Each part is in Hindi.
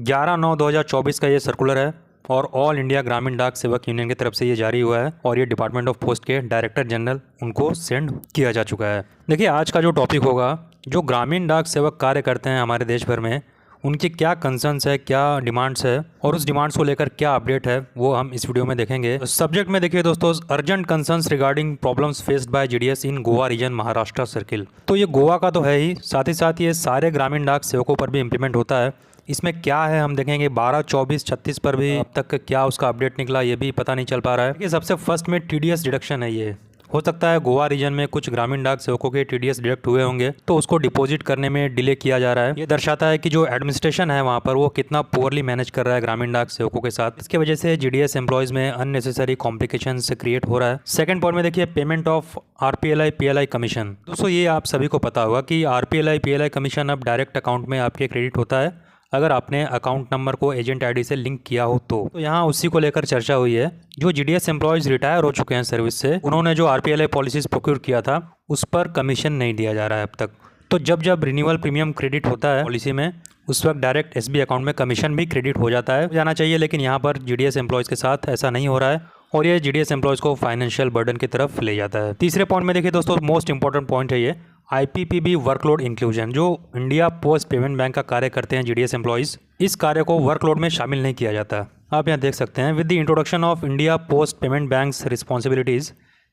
11/9/2024 का ये सर्कुलर है और ऑल इंडिया ग्रामीण डाक सेवक यूनियन की तरफ से ये जारी हुआ है और ये डिपार्टमेंट ऑफ पोस्ट के डायरेक्टर जनरल उनको सेंड किया जा चुका है। देखिए, आज का जो टॉपिक होगा, जो ग्रामीण डाक सेवक कार्य करते हैं हमारे देश भर में, उनकी क्या कंसर्न्स है, क्या डिमांड्स है और उस डिमांड्स को लेकर क्या अपडेट है, वो हम इस वीडियो में देखेंगे। सब्जेक्ट में देखिए दोस्तों, urgent concerns regarding problems faced by GDS in Goa region Maharashtra circle. तो ये गोवा का तो है ही, साथ ही साथ ये सारे ग्रामीण डाक सेवकों पर भी इम्प्लीमेंट होता है। इसमें क्या है हम देखेंगे। 12, 24, 36 पर भी अब तक क्या उसका अपडेट निकला ये भी पता नहीं चल पा रहा है। देखिए, सबसे फर्स्ट में टीडीएस डिडक्शन है। ये हो सकता है गोवा रीजन में कुछ ग्रामीण डाक सेवकों के टीडीएस डिडक्ट हुए होंगे, तो उसको डिपॉजिट करने में डिले किया जा रहा है। ये दर्शाता है कि जो एडमिनिस्ट्रेशन है वहाँ पर वो कितना पुअरली मैनेज कर रहा है ग्रामीण डाक सेवकों के साथ। इसकी वजह से जीडीएस एम्प्लॉयज में अननेसेसरी कॉम्प्लिकेशंस क्रिएट हो रहा है। सेकंड पॉइंट में देखिए, payment of RPLI PLI commission. दोस्तों, ये आप सभी को पता होगा कि आरपीएलआई पीएलआई कमीशन अब डायरेक्ट अकाउंट में आपके क्रेडिट होता है अगर आपने अकाउंट नंबर को एजेंट आईडी से लिंक किया हो तो यहाँ उसी को लेकर चर्चा हुई है। जो जीडीएस एम्प्लॉयज रिटायर हो चुके हैं सर्विस से, उन्होंने जो आरपीएलआई पॉलिसीज प्रोक्योर किया था उस पर कमीशन नहीं दिया जा रहा है अब तक। तो जब जब रिन्यूअल प्रीमियम क्रेडिट होता है पॉलिसी में, उस वक्त डायरेक्ट एसबी अकाउंट में कमीशन भी क्रेडिट हो जाता है, जाना चाहिए। लेकिन यहाँ पर जीडीएस एम्प्लॉयज के साथ ऐसा नहीं हो रहा है और ये जीडीएस एम्प्लॉयज को फाइनेंशियल बर्डन की तरफ ले जाता है। तीसरे पॉइंट में देखिए दोस्तों, मोस्ट इंपॉर्टेंट पॉइंट है ये आईपीपीबी वर्कलोड इंक्लूजन। जो इंडिया पोस्ट पेमेंट बैंक का कार्य करते हैं जीडीएस एम्प्लॉयज, इस कार्य को वर्कलोड में शामिल नहीं किया जाता। आप यहाँ देख सकते हैं, with the introduction of India post payment banks responsibilities,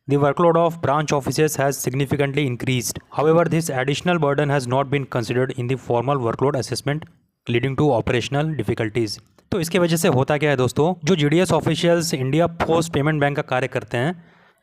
the workload of branch offices has significantly increased. However, this additional burden has not been considered in the formal workload assessment, leading to operational difficulties. तो इसकी वजह से होता क्या है दोस्तों, जो GDS officials India post payment bank का कार्य करते हैं,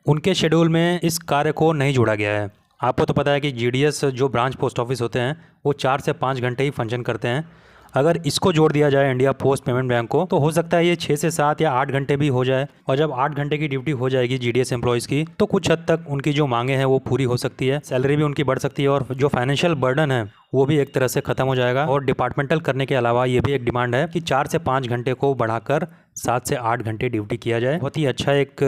उनके शेड्यूल में इस कार्य को नहीं जोड़ा गया है। आपको तो पता है कि जीडीएस जो ब्रांच पोस्ट ऑफिस होते हैं वो 4 से 5 घंटे ही फंक्शन करते हैं। अगर इसको जोड़ दिया जाए इंडिया पोस्ट पेमेंट बैंक को, तो हो सकता है ये 6 से 7 या 8 घंटे भी हो जाए। और जब 8 घंटे की ड्यूटी हो जाएगी जीडीएस एम्प्लॉयज़ की, तो कुछ हद तक उनकी जो मांगे हैं वो पूरी हो सकती है, सैलरी भी उनकी बढ़ सकती है और जो फाइनेंशियल बर्डन है वो भी एक तरह से ख़त्म हो जाएगा। और डिपार्टमेंटल करने के अलावा ये भी एक डिमांड है कि 4 से 5 घंटे को बढ़ाकर 7 से 8 घंटे ड्यूटी किया जाए। बहुत ही अच्छा एक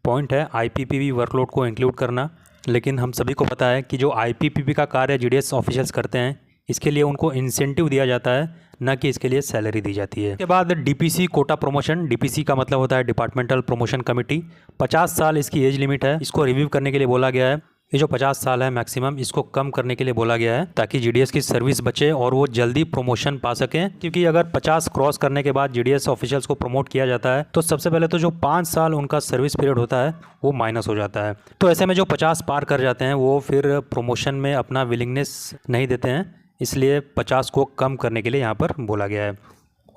पॉइंट है आईपीपीबी वर्कलोड को इंक्लूड करना। लेकिन हम सभी को पता है कि जो आईपीपीबी का कार्य जीडीएस ऑफिशियल्स करते हैं, इसके लिए उनको इंसेंटिव दिया जाता है, न कि इसके लिए सैलरी दी जाती है। इसके बाद डीपीसी कोटा प्रमोशन। डीपीसी का मतलब होता है डिपार्टमेंटल प्रमोशन कमेटी। 50 साल इसकी एज लिमिट है। इसको रिव्यू करने के लिए बोला गया है। ये जो 50 साल है मैक्सिमम, इसको कम करने के लिए बोला गया है ताकि जीडीएस की सर्विस बचे और वो जल्दी प्रमोशन पा सकें। क्योंकि अगर 50 क्रॉस करने के बाद जीडीएस ऑफिशियल्स को प्रमोट किया जाता है, तो सबसे पहले तो जो 5 साल उनका सर्विस पीरियड होता है वो माइनस हो जाता है। तो ऐसे में जो 50 पार कर जाते हैं वो फिर प्रमोशन में अपना विलिंगनेस नहीं देते हैं, इसलिए 50 को कम करने के लिए यहाँ पर बोला गया है।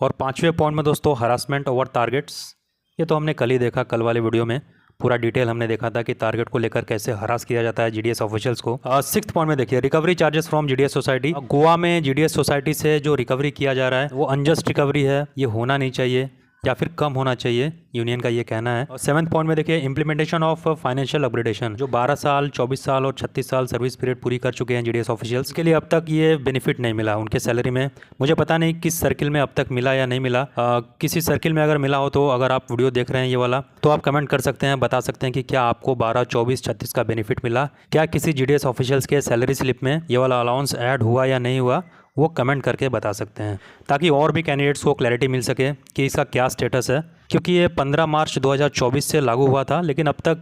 और 5वें पॉइंट में दोस्तों, हरासमेंट ओवर टारगेट्स। ये तो हमने कल ही देखा, कल वाले वीडियो में पूरा डिटेल हमने देखा था कि टारगेट को लेकर कैसे हरास किया जाता है जीडीएस ऑफिशियल्स को। 6th पॉइंट में देखिए, recovery charges from GDS society. Goa में जीडीएस सोसाइटी से जो रिकवरी किया जा रहा है वो अनजस्ट रिकवरी है, ये होना नहीं चाहिए या फिर कम होना चाहिए, यूनियन का ये कहना है। और 7th पॉइंट में देखिए, इंप्लीमेंटेशन ऑफ फाइनेंशियल अपग्रेडेशन। जो 12 साल, 24 साल और 36 साल सर्विस पीरियड पूरी कर चुके हैं जीडीएस ऑफिशियल्स, के लिए अब तक ये बेनिफिट नहीं मिला उनके सैलरी में। मुझे पता नहीं किस सर्किल में अब तक मिला या नहीं मिला। किसी सर्किल में अगर मिला हो तो अगर आप वीडियो देख रहे हैं ये वाला, तो आप कमेंट कर सकते हैं, बता सकते हैं कि क्या आपको 12, 24, 36 का बेनिफिट मिला। क्या किसी जीडीएस ऑफिशियल्स के सैलरी स्लिप में ये वाला अलाउंस ऐड हुआ या नहीं हुआ, वो कमेंट करके बता सकते हैं, ताकि और भी कैंडिडेट्स को क्लैरिटी मिल सके कि इसका क्या स्टेटस है। क्योंकि ये 15 मार्च 2024 से लागू हुआ था, लेकिन अब तक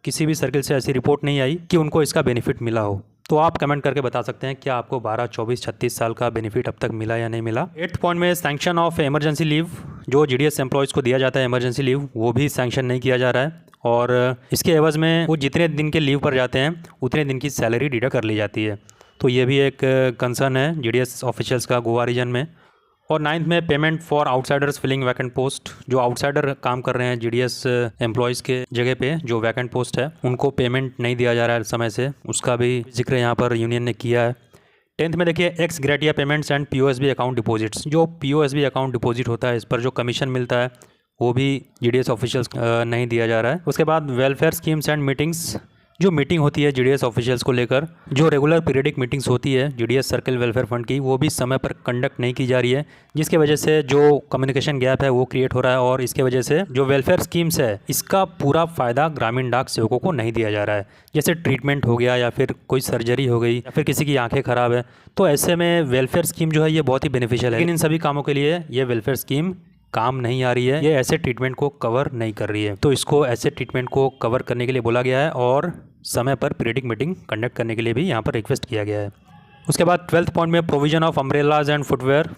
किसी भी सर्किल से ऐसी रिपोर्ट नहीं आई कि उनको इसका बेनिफिट मिला हो। तो आप कमेंट करके बता सकते हैं क्या आपको 12, 24, 36 साल का बेनिफिट अब तक मिला या नहीं मिला। 8th पॉइंट में सैंक्शन ऑफ इमरजेंसी लीव। जो जीडीएस एम्प्लॉयज़ को दिया जाता है इमरजेंसी लीव, वो भी सैंक्शन नहीं किया जा रहा है और इसके एवज में वो जितने दिन के लीव पर जाते हैं उतने दिन की सैलरी डिडक्ट कर ली जाती है। तो ये भी एक कंसर्न है जीडीएस ऑफिशियल्स का गोवा रीजन में। और 9th में payment for outsiders filling vacant post. जो आउटसाइडर काम कर रहे हैं जीडीएस एम्प्लॉयज़ के जगह पे, जो वैकेंट पोस्ट है, उनको पेमेंट नहीं दिया जा रहा है समय से, उसका भी जिक्र यहाँ पर यूनियन ने किया है। 10th में देखिए, ex gratia payments and POSB account deposits. जो पीओएसबी अकाउंट डिपॉजिट होता है, इस पर जो कमीशन मिलता है वो भी जीडीएस ऑफिशियल्स नहीं दिया जा रहा है। उसके बाद वेलफेयर स्कीम्स एंड मीटिंग्स। जो मीटिंग होती है जीडीएस ऑफिशियल्स को लेकर, जो रेगुलर पीरियडिक मीटिंग्स होती है जीडीएस सर्कल वेलफेयर फंड की, वो भी समय पर कंडक्ट नहीं की जा रही है, जिसकी वजह से जो कम्युनिकेशन गैप है वो क्रिएट हो रहा है और इसके वजह से जो वेलफेयर स्कीम्स है इसका पूरा फ़ायदा ग्रामीण डाक सेवकों को नहीं दिया जा रहा है। जैसे ट्रीटमेंट हो गया या फिर कोई सर्जरी हो गई या फिर किसी की आंखें ख़राब है, तो ऐसे में वेलफेयर स्कीम जो है ये बहुत ही बेनिफिशियल है, लेकिन इन सभी कामों के लिए ये वेलफेयर स्कीम काम नहीं आ रही है, ये ऐसे ट्रीटमेंट को कवर नहीं कर रही है। तो इसको ऐसे ट्रीटमेंट को कवर करने के लिए बोला गया है और समय पर पीरियडिक मीटिंग कंडक्ट करने के लिए भी यहाँ पर रिक्वेस्ट किया गया है। उसके बाद 12th पॉइंट में provision of umbrellas and footwear,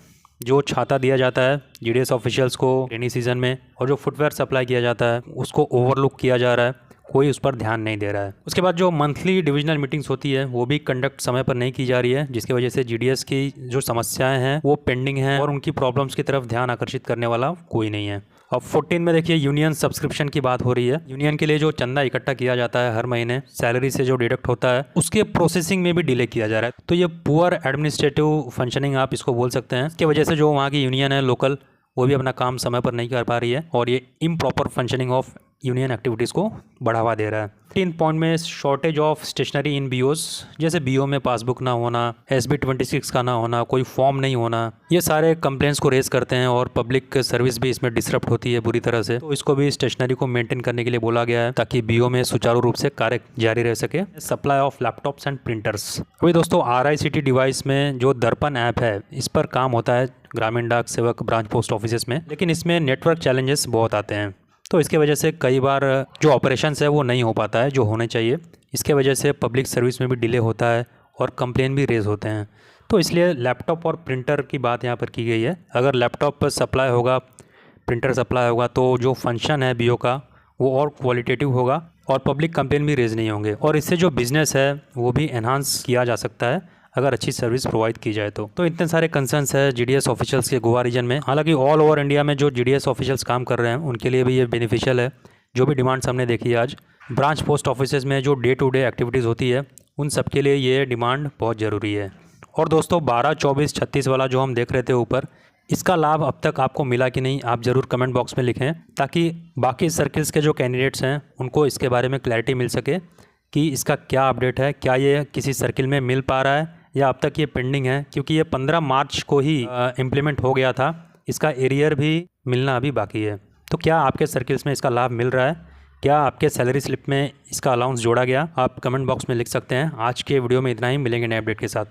जो छाता दिया जाता है जीडीएस ऑफिशियल्स को रेनी सीजन में और जो फुटवेयर सप्लाई किया जाता है उसको ओवरलुक किया जा रहा है, कोई उस पर ध्यान नहीं दे रहा है। उसके बाद जो मंथली डिविजनल मीटिंग्स होती है वो भी कंडक्ट समय पर नहीं की जा रही है, जिसकी वजह से जीडीएस की जो समस्याएं हैं वो पेंडिंग हैं और उनकी प्रॉब्लम्स की तरफ ध्यान आकर्षित करने वाला कोई नहीं है। अब 14 में देखिए यूनियन सब्सक्रिप्शन की बात हो रही है। यूनियन के लिए जो चंदा इकट्ठा किया जाता है हर महीने सैलरी से जो डिडक्ट होता है उसके प्रोसेसिंग में भी डिले किया जा रहा है, तो ये पुअर एडमिनिस्ट्रेटिव फंक्शनिंग आप इसको बोल सकते हैं। इसकी वजह से जो वहाँ की यूनियन है लोकल, वो भी अपना काम समय पर नहीं कर पा रही है और ये improper functioning of union activities को बढ़ावा दे रहा है। 3 पॉइंट में शॉर्टेज ऑफ स्टेशनरी इन बीओस, जैसे बीओ में पासबुक ना होना, SB 26 का ना होना, कोई फॉर्म नहीं होना, ये सारे कंप्लेंट्स को रेज करते हैं और पब्लिक सर्विस भी इसमें डिसरप्ट होती है बुरी तरह से। तो इसको भी स्टेशनरी को मेंटेन करने के लिए बोला गया है ताकि बीओ में सुचारू रूप से कार्य जारी रह सके। Supply of laptops and printers, अभी दोस्तों RICT डिवाइस में जो दर्पण ऐप है इस पर काम होता है ग्रामीण डाक सेवक ब्रांच पोस्ट ऑफिस में, लेकिन इसमें नेटवर्क चैलेंजेस बहुत आते हैं, तो इसके वजह से कई बार जो ऑपरेशंस है वो नहीं हो पाता है जो होने चाहिए। इसके वजह से पब्लिक सर्विस में भी डिले होता है और कंप्लेन भी रेज होते हैं। तो इसलिए लैपटॉप और प्रिंटर की बात यहाँ पर की गई है। अगर लैपटॉप सप्लाई होगा, प्रिंटर सप्लाई होगा, तो जो फंक्शन है बीओ का वो और क्वालिटेटिव होगा और पब्लिक कंप्लेन भी रेज नहीं होंगे और इससे जो बिज़नेस है वो भी एनहांस किया जा सकता है अगर अच्छी सर्विस प्रोवाइड की जाए तो इतने सारे कंसर्न्स है जीडीएस ऑफिशियल्स के गोवा रीजन में। हालांकि ऑल ओवर इंडिया में जो जीडीएस ऑफिशियल्स काम कर रहे हैं उनके लिए भी ये बेनिफिशियल है। जो भी डिमांड्स हमने देखी है आज ब्रांच पोस्ट ऑफिसेज में जो डे टू डे एक्टिविटीज़ होती है उन सब के लिए ये डिमांड बहुत ज़रूरी है। और दोस्तों 12, 24, 36 वाला जो हम देख रहे थे ऊपर, इसका लाभ अब तक आपको मिला कि नहीं आप ज़रूर कमेंट बॉक्स में लिखें, ताकि बाकी सर्किल्स के जो कैंडिडेट्स हैं उनको इसके बारे में क्लैरिटी मिल सके कि इसका क्या अपडेट है, क्या ये किसी सर्किल में मिल पा रहा है या अब तक ये पेंडिंग है, क्योंकि ये 15 मार्च को ही इम्प्लीमेंट हो गया था। इसका एरियर भी मिलना अभी बाकी है। तो क्या आपके सर्किल्स में इसका लाभ मिल रहा है? क्या आपके सैलरी स्लिप में इसका अलाउंस जोड़ा गया? आप कमेंट बॉक्स में लिख सकते हैं। आज के वीडियो में इतना ही, मिलेंगे नए अपडेट के साथ।